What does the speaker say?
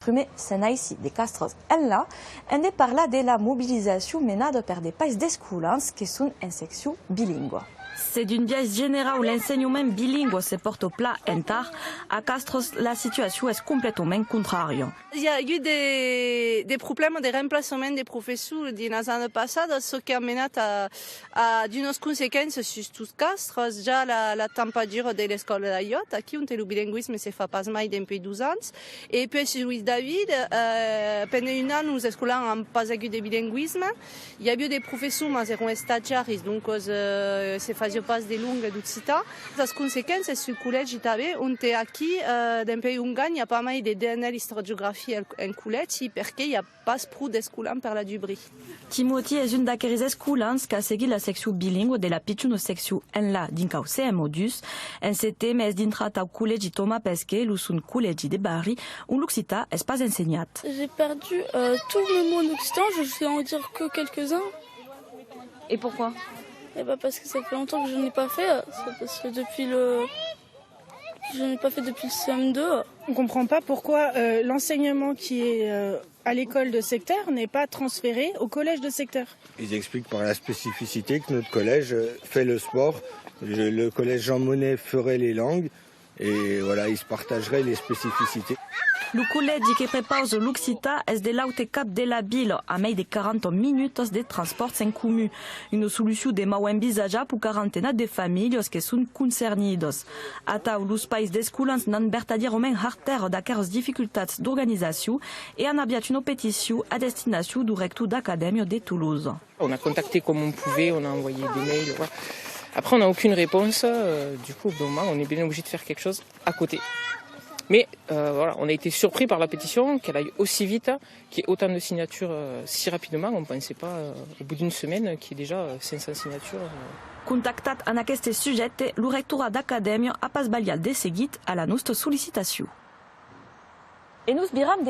Primer senaici de Castros en là, on parla de la mobilisation menée par des pays d'escolans qui sont en section bilingue. C'est d'une biais générale où l'enseignement bilingue se porte au plat en tard. À Castros, la situation est complètement contraire. Il y a eu des problèmes de remplacement des professeurs dans les années passées, ce qui a mené à d'une conséquence sur tout Castros. Déjà la température de l'école d'Ayot, qui ont le bilinguisme se fait pas mal depuis 12 ans. Et puis sur Louis David, pendant une année, nous écoles n'ont pas eu de bilinguisme. Il y a eu des professeurs, mais ils sont stagiaires, donc se faisaient pas des langues d'Occitanie. Les conséquences sur le collège d'Italie, on est acquis d'un pays où il y a pas mal de DNL histoire-géographie en collège, parce qu'il n'y a pas trop d'escolans par la Dubry. Timothy est une d'aquelles escolans qui a seguit la section bilingue de la pitune section en la d'incau CM-Modus. En CT, mais d'intrat au collège Thomas Pesquet, ou son collège de Bari, où l'Occitanie n'est pas enseignat. J'ai perdu tous mes mots en occitan, je sais en dire que quelques-uns. Et pourquoi? Eh ben parce que ça fait longtemps que je n'ai pas fait. Parce que je n'ai pas fait depuis le CM2. On ne comprend pas pourquoi l'enseignement qui est à l'école de secteur n'est pas transféré au collège de secteur. Ils expliquent par la spécificité que notre collège fait le sport. Le collège Jean Monnet ferait les langues et voilà, ils se partageraient les spécificités. Le collège qui prépare l'Occitanie est de l'autre cap de la ville, à moins de 40 minutes de transport en commun. Une solution de mau envisagée pour quarantaine de familles qui sont concernées. Atau los pays d'escolans n'ont verdaderament harter d'aquelles difficultés d'organisation et en aviat une pétition à destination du recteur d'académie de Toulouse. On a contacté comme on pouvait, on a envoyé des mails. Voilà. Après, on n'a aucune réponse. Du coup, au bout d'un moment, on est bien obligé de faire quelque chose à côté. Mais voilà, on a été surpris par la pétition, qu'elle aille aussi vite, qu'il y ait autant de signatures si rapidement. On ne pensait pas, au bout d'une semaine, qu'il y ait déjà 500 signatures. Contactat en aquest sujet, le rectorat d'académie a pas baliat de seguit à la nostra sollicitation. Et nous biram